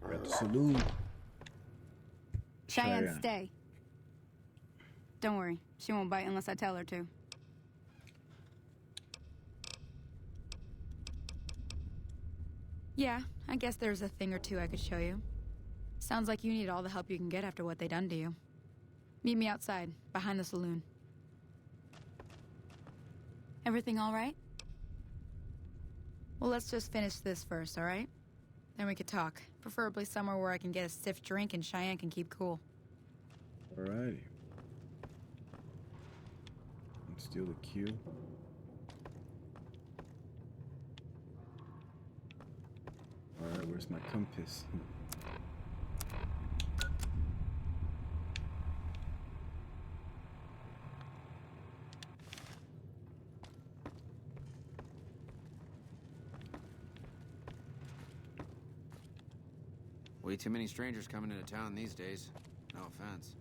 We're at the saloon. Cheyenne, stay. Don't worry, she won't bite unless I tell her to. Yeah, I guess there's a thing or two I could show you. Sounds like you need all the help you can get after what they done to you. Meet me outside, behind the saloon. Everything all right? Well, let's just finish this first, all right? Then we could talk. Preferably somewhere where I can get a stiff drink and Cheyenne can keep cool. Alrighty. Let's steal the cue. Alright, where's my compass? Way too many strangers coming into town these days. No offense.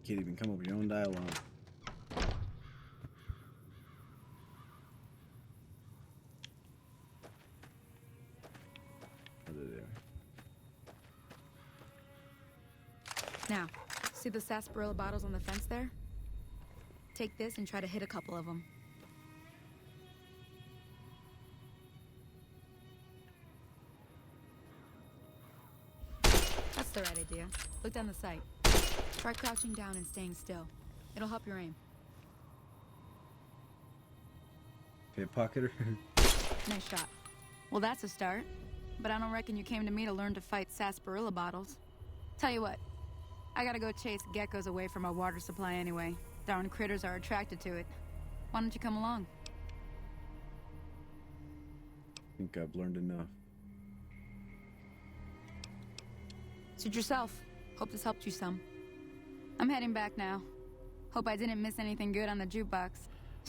Can't even come up with your own dialogue. There. Now, see the sarsaparilla bottles on the fence there? Take this and try to hit a couple of them. That's the right idea. Look down the sight. Try crouching down and staying still. It'll help your aim. Pickpocketer. Nice shot. Well, that's a start. But I don't reckon you came to me to learn to fight sarsaparilla bottles. Tell you what, I gotta go chase geckos away from our water supply anyway. Darn critters are attracted to it. Why don't you come along? I think I've learned enough. Suit yourself. Hope this helped you some. I'm heading back now. Hope I didn't miss anything good on the jukebox.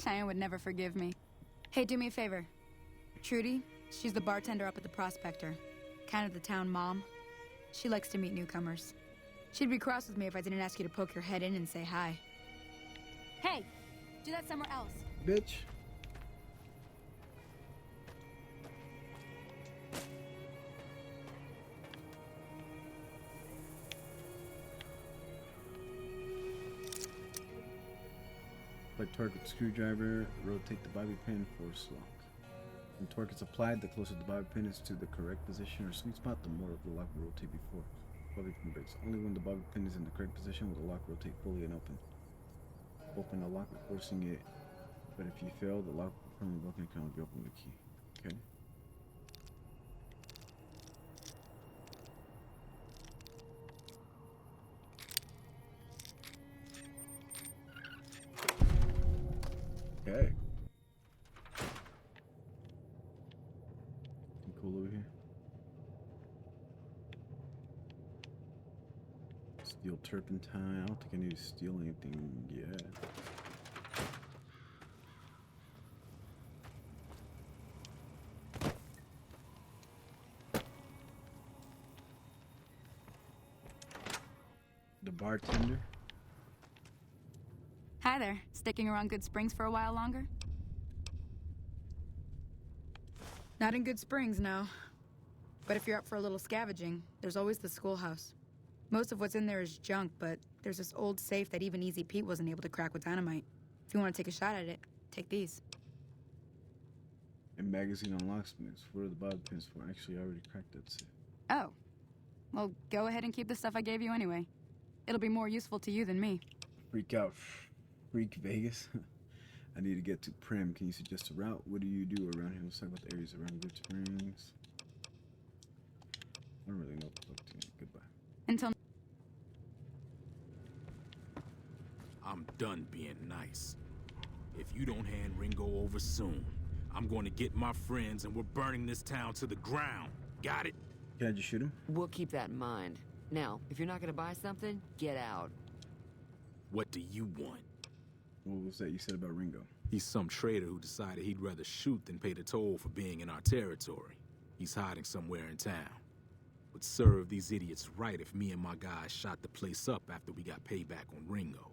Cheyenne would never forgive me. Hey, do me a favor. Trudy, she's the bartender up at the Prospector. Kind of the town mom. She likes to meet newcomers. She'd be cross with me if I didn't ask you to poke your head in and say hi. Hey, do that somewhere else. Bitch. By torque screwdriver, rotate the bobby pin force lock. When torque is applied, the closer the bobby pin is to the correct position or sweet spot, the more of the lock will rotate before bobby pin breaks. Only when the bobby pin is in the correct position will the lock rotate fully and open. Open the lock by forcing it, but if you fail, the lock will permanently broken and can only be opened with a key. Okay. Okay. Cool over here. Steal turpentine. I don't think I need to steal anything yet. The bartender. Hi there. Sticking around Good Springs for a while longer? Not in Good Springs, no. But if you're up for a little scavenging, there's always the schoolhouse. Most of what's in there is junk, but there's this old safe that even Easy Pete wasn't able to crack with dynamite. If you want to take a shot at it, take these. A magazine on locksmiths. What are the bobby pins for? Actually, I already cracked that safe. Oh. Well, go ahead and keep the stuff I gave you anyway. It'll be more useful to you than me. Freak out. Freak Vegas. I need to get to Prim. Can you suggest a route? What do you do around here? Let's talk about the areas around Good Springs. I don't really know what to talk to you. Goodbye. Until... I'm done being nice. If you don't hand Ringo over soon, I'm going to get my friends and we're burning this town to the ground. Got it? Can I just shoot him? We'll keep that in mind. Now, if you're not gonna buy something, get out. What do you want? What was that you said about Ringo? He's some traitor who decided he'd rather shoot than pay the toll for being in our territory. He's hiding somewhere in town. Would serve these idiots right if me and my guys shot the place up after we got payback on Ringo.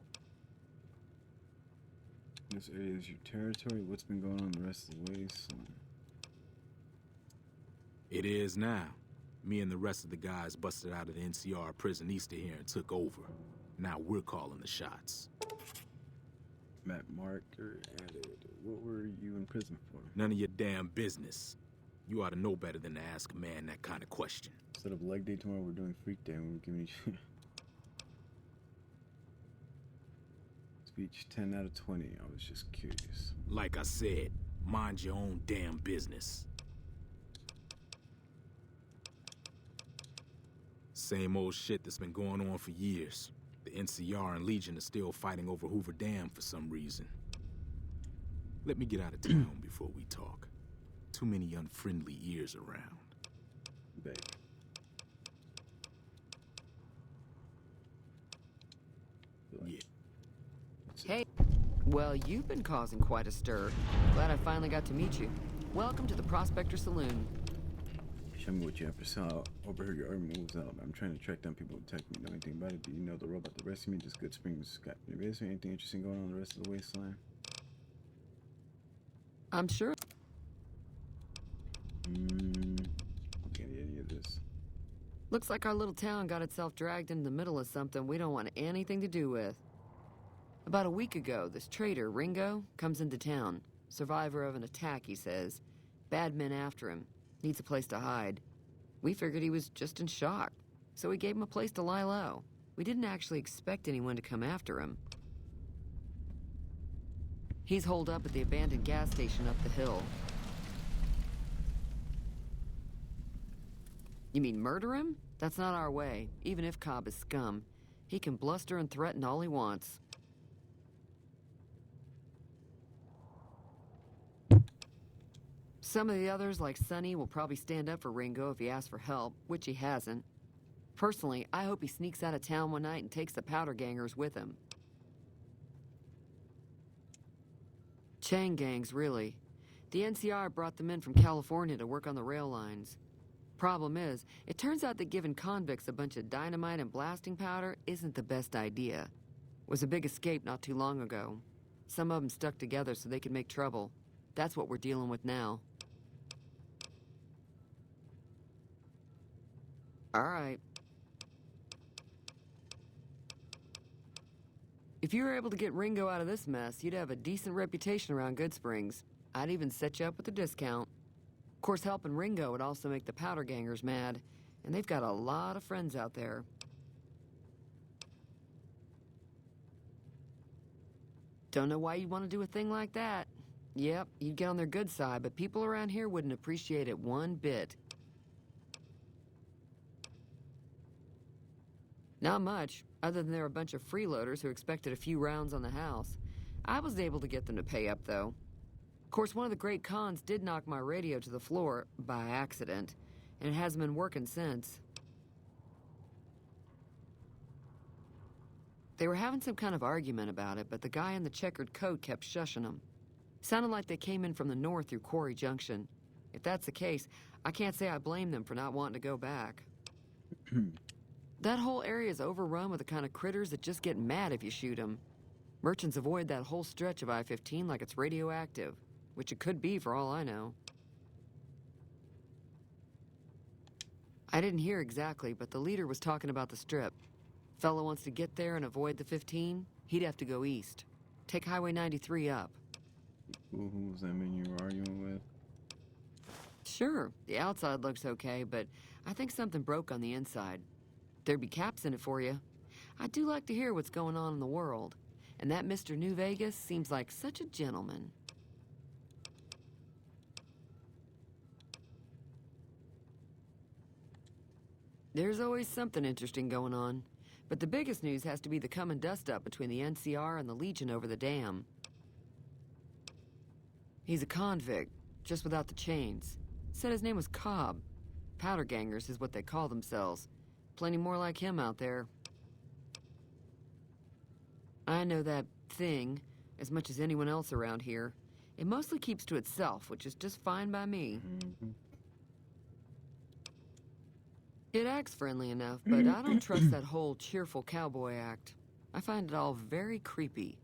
This area is your territory. What's been going on the rest of the way, son? It is now. Me and the rest of the guys busted out of the NCR prison east of here and took over. Now we're calling the shots. Matt Marker added. What were you in prison for? None of your damn business. You ought to know better than to ask a man that kind of question. Instead of leg day tomorrow, we're doing freak day and we're giving you Speech 10 out of 20. I was just curious. Like I said, mind your own damn business. Same old shit that's been going on for years. The NCR and Legion are still fighting over Hoover Dam for some reason. Let me get out of town before we talk. Too many unfriendly ears around. Babe. Yeah. Hey. Well, you've been causing quite a stir. Glad I finally got to meet you. Welcome to the Prospector Saloon. Show me what you ever saw. Overheard your army moves out. I'm trying to track down people who attack me. Know anything about it? Do you know the robot that rescued me? Just Good Springs. Got is there anything interesting going on in the rest of the wasteland? I'm sure. Don't get any of this. Looks like our little town got itself dragged into the middle of something we don't want anything to do with. About a week ago, this traitor, Ringo, comes into town. Survivor of an attack, he says. Bad men after him. Needs a place to hide. We figured he was just in shock, so we gave him a place to lie low. We didn't actually expect anyone to come after him. He's holed up at the abandoned gas station up the hill. You mean murder him? That's not our way, even if Cobb is scum. He can bluster and threaten all he wants. Some of the others, like Sonny, will probably stand up for Ringo if he asks for help, which he hasn't. Personally, I hope he sneaks out of town one night and takes the powder gangers with him. Chain gangs, really. The NCR brought them in from California to work on the rail lines. Problem is, it turns out that giving convicts a bunch of dynamite and blasting powder isn't the best idea. It was a big escape not too long ago. Some of them stuck together so they could make trouble. That's what we're dealing with now. All right. If you were able to get Ringo out of this mess, you'd have a decent reputation around Good Springs. I'd even set you up with a discount. Of course, helping Ringo would also make the powder gangers mad, and they've got a lot of friends out there. Don't know why you'd want to do a thing like that. Yep, you'd get on their good side, but people around here wouldn't appreciate it one bit. Not much, other than they're a bunch of freeloaders who expected a few rounds on the house. I was able to get them to pay up, though. Of course, one of the great cons did knock my radio to the floor, by accident, and it hasn't been working since. They were having some kind of argument about it, but the guy in the checkered coat kept shushing them. Sounded like they came in from the north through Quarry Junction. If that's the case, I can't say I blame them for not wanting to go back. That whole area is overrun with the kind of critters that just get mad if you shoot them. Merchants avoid that whole stretch of I-15 like it's radioactive, which it could be for all I know. I didn't hear exactly, but the leader was talking about the strip. Fellow wants to get there and avoid the 15, he'd have to go east. Take Highway 93 up. Who was that man you were arguing with? Sure, the outside looks okay, but I think something broke on the inside. There'd be caps in it for you. I do like to hear what's going on in the world. And that Mr. New Vegas seems like such a gentleman. There's always something interesting going on. But the biggest news has to be the come and dust up between the NCR and the Legion over the dam. He's a convict, just without the chains. Said his name was Cobb. Powder gangers is what they call themselves. Plenty more like him out there. I know that thing as much as anyone else around here. It mostly keeps to itself, which is just fine by me. It acts friendly enough, but I don't trust that whole cheerful cowboy act. I find it all very creepy.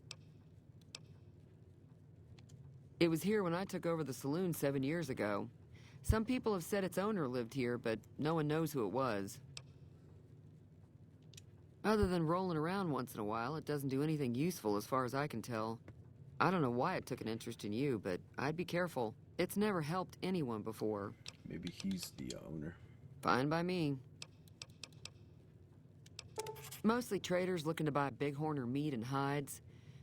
It was here when I took over the saloon 7 years ago. Some people have said its owner lived here, but no one knows who it was. Other than rolling around once in a while, it doesn't do anything useful as far as I can tell. I don't know why it took an interest in you, but I'd be careful. It's never helped anyone before. Maybe he's the owner. Fine by me. Mostly traders looking to buy bighorn or meat and hides.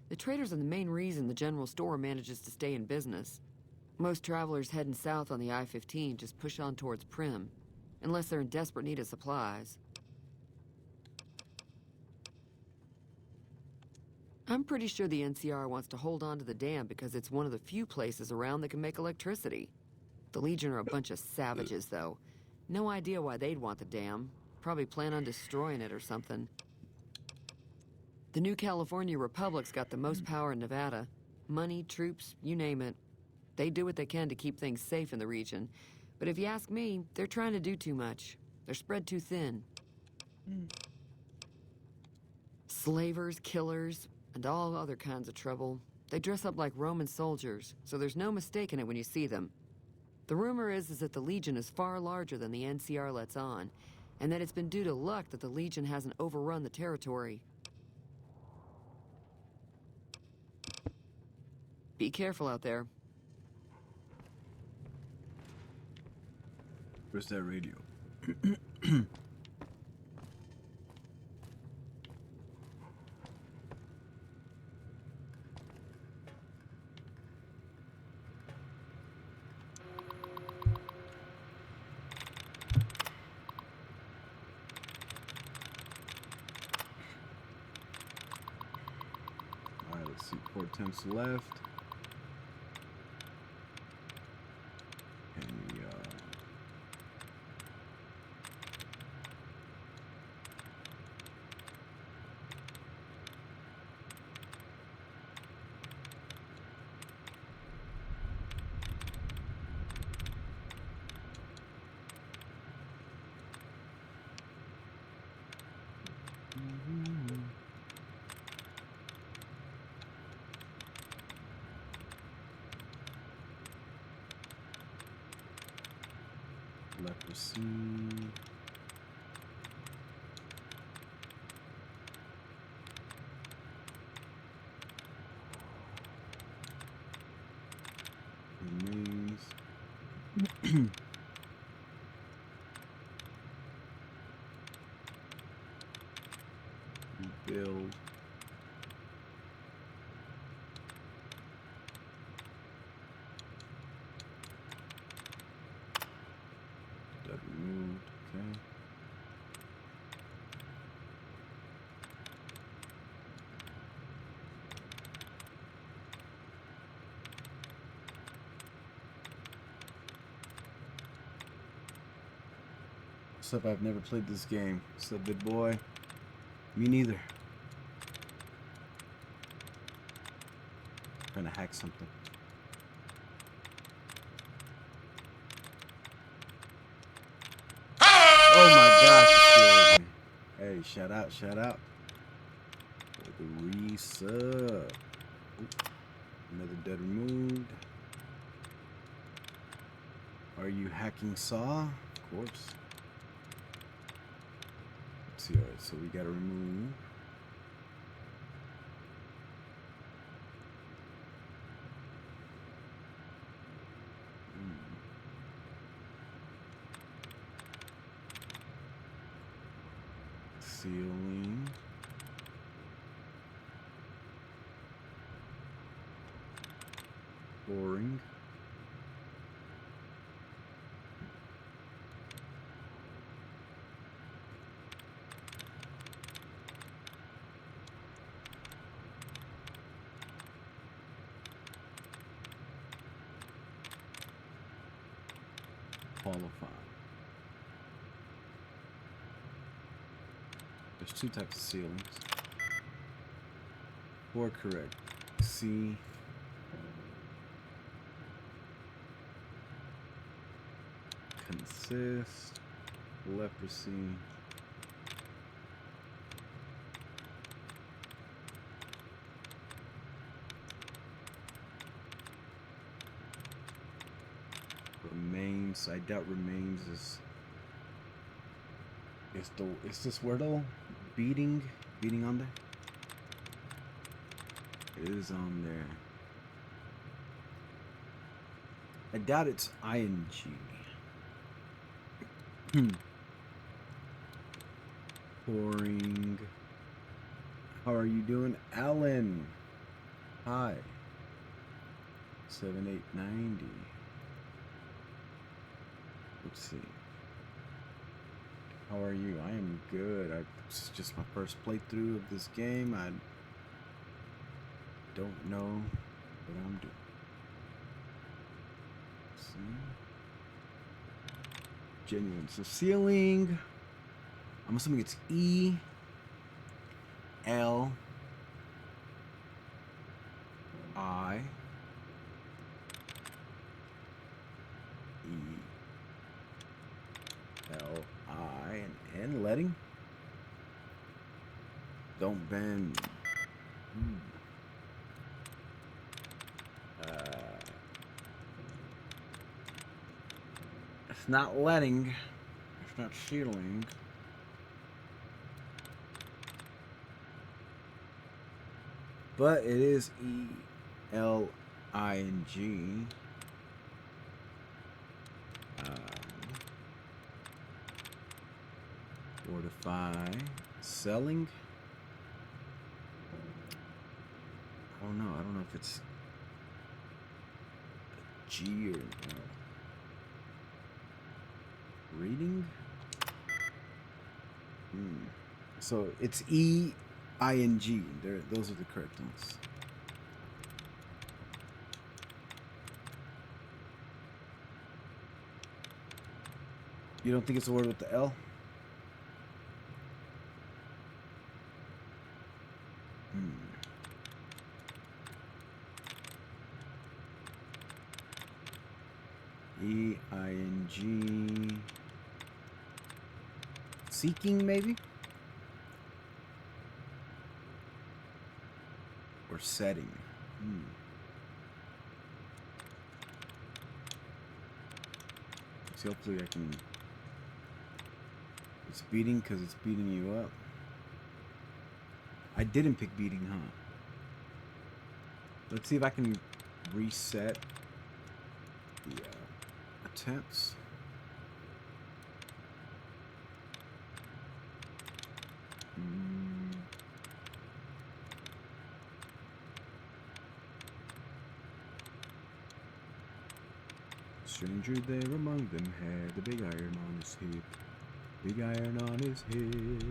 The traders are the main reason the general store manages to stay in business. Most travelers heading south on the I-15 just push on towards Primm, unless they're in desperate need of supplies. I'm pretty sure the NCR wants to hold on to the dam because it's one of the few places around that can make electricity. The Legion are a bunch of savages, though. No idea why they'd want the dam. Probably plan on destroying it or something. The New California Republic's got the most power in Nevada. Money, troops, you name it. They do what they can to keep things safe in the region. But if you ask me, they're trying to do too much. They're spread too thin. Slavers, killers, and all other kinds of trouble. They dress up like Roman soldiers, so there's no mistaking it when you see them. The rumor is that the Legion is far larger than the NCR lets on, and that it's been due to luck that the Legion hasn't overrun the territory. Be careful out there. Where's that radio? Alright, let's see. 4 attempts left. And we leprosy. Remains. Rebuild. That removed, okay. What's up? I've never played this game. What's up, good boy? Me neither. Trying to hack something. Oh my gosh, you scared me. Hey, shout out, shout out. For the resub. Oop. Another dead removed. Are you hacking Saw? Of course. Let's see, alright, so we gotta remove. Ceiling. Flooring. Qualify. There's 2 types of ceilings. 4 correct. C. Consist. Leprosy. Remains. Remains. I doubt Remains is this Wordle beating on there? It is on there. I doubt it's ing. Pouring. How are you doing, Alan? Hi. 7890. Let's see. How are you? I am good. It's just my first playthrough of this game. I don't know what I'm doing. Let's see. Genuine. So ceiling. I'm assuming it's E L I E L I and N. Letting. Don't bend. It's not letting. It's not ceiling. But it is E-L-I-N-G. Fortify. Selling? I don't know. I don't know if it's a G or no. Reading? So it's E-I-N-G. Those are the correct ones. You don't think it's a word with the L? E-I-N-G. Seeking, maybe? Or setting. So hopefully I can... It's beating because it's beating you up. I didn't pick beating, huh? Let's see if I can reset the attempts. Stranger there among them had the big iron on his hip. Big iron on his head.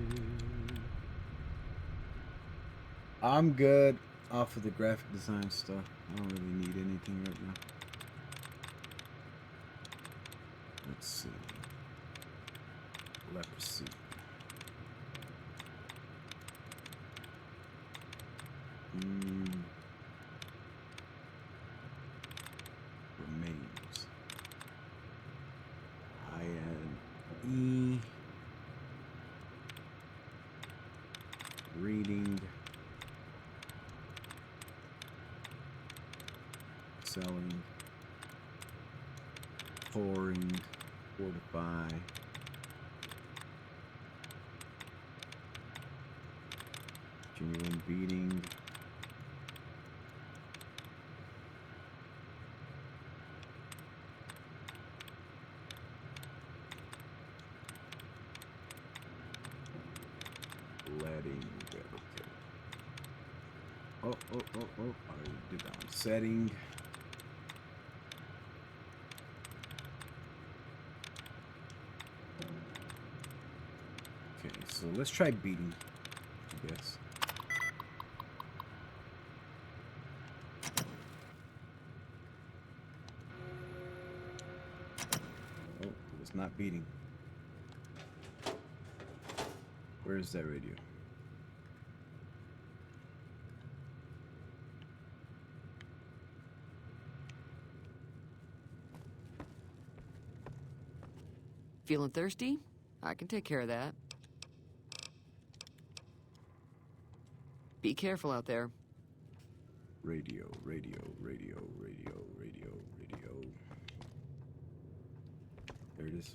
I'm good off of the graphic design stuff. I don't really need anything right now. Let's see. Leprosy. Remains. I-N-E. Reading. Selling. Pouring. Fortify. Genuine beating. Letting go. Okay. Oh. I already did that one. Setting. Okay, so let's try beating, I guess. Oh, it's not beating. Where is that radio? Feeling thirsty? I can take care of that. Be careful out there. Radio. There it is.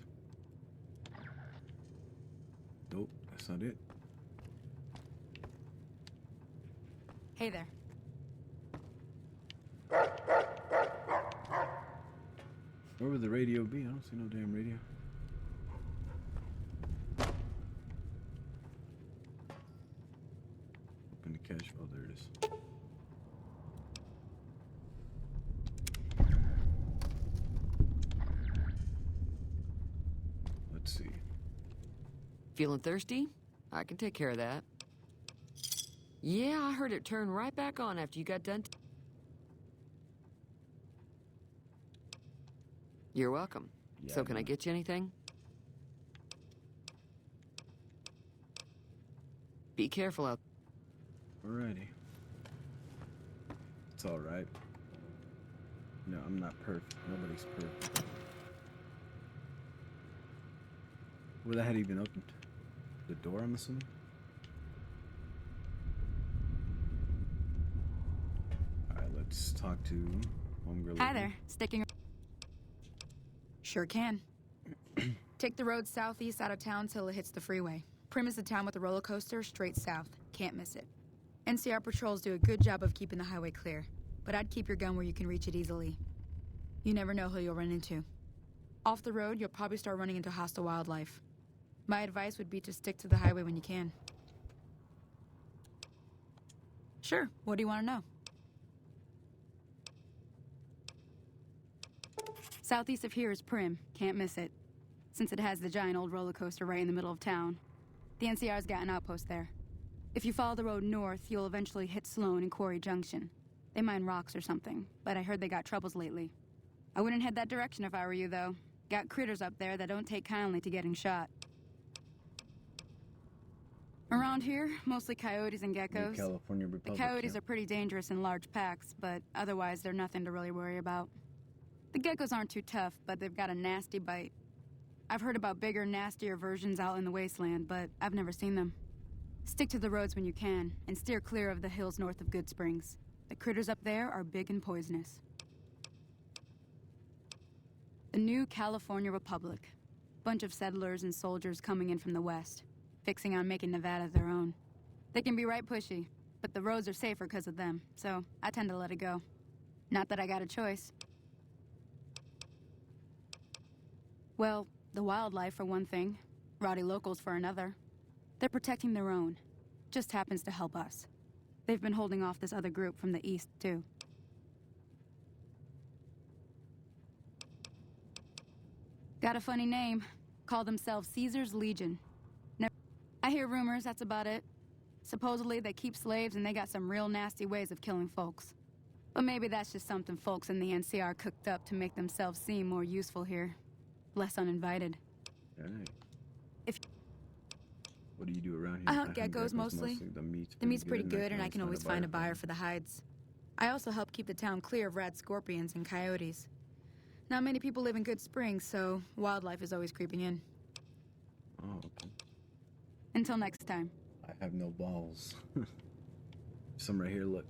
Nope, that's not it. Hey there. Where would the radio be? I don't see no damn radio. Open the cache. Oh, there it is. Let's see. Feeling thirsty? I can take care of that. Yeah, I heard it turn right back on after you got done. You're welcome. Yeah, So can I man. get you anything? Be careful out. Alrighty. It's alright. No, I'm not perfect. Nobody's perfect. Where the head even opened? The door, I'm assuming? Alright, let's talk to Homegirl. Hi there. Sticking. Sure can. Take the road southeast out of town till it hits the freeway. Prim is the town with the roller coaster straight south. Can't miss it. NCR patrols do a good job of keeping the highway clear, but I'd keep your gun where you can reach it easily. You never know who you'll run into. Off the road, you'll probably start running into hostile wildlife. My advice would be to stick to the highway when you can. Sure, what do you want to know? Southeast of here is Prim. Can't miss it. Since it has the giant old roller coaster right in the middle of town. The NCR's got an outpost there. If you follow the road north, you'll eventually hit Sloan and Quarry Junction. They mine rocks or something, but I heard they got troubles lately. I wouldn't head that direction if I were you, though. Got critters up there that don't take kindly to getting shot. Around here, mostly coyotes and New geckos. California The Republic. coyotes yeah. are pretty dangerous in large packs, but otherwise they're nothing to really worry about. The geckos aren't too tough, but they've got a nasty bite. I've heard about bigger, nastier versions out in the wasteland, but I've never seen them. Stick to the roads when you can, and steer clear of the hills north of Good Springs. The critters up there are big and poisonous. The New California Republic. Bunch of settlers and soldiers coming in from the west, fixing on making Nevada their own. They can be right pushy, but the roads are safer because of them, so I tend to let it go. Not that I got a choice. Well, the wildlife for one thing, rowdy locals for another. They're protecting their own. Just happens to help us. They've been holding off this other group from the east, too. Got a funny name. Call themselves Caesar's Legion. I hear rumors, that's about it. Supposedly they keep slaves and they got some real nasty ways of killing folks. But maybe that's just something folks in the NCR cooked up to make themselves seem more useful here. Less uninvited. Alright. If- What do you do around here? I hunt geckos mostly. The meat's pretty good and I always can always find a buyer for for the hides. I also help keep the town clear of rad scorpions and coyotes. Not many people live in Good Springs, so wildlife is always creeping in. Oh, okay. Until next time. I have no balls. Some right here, look.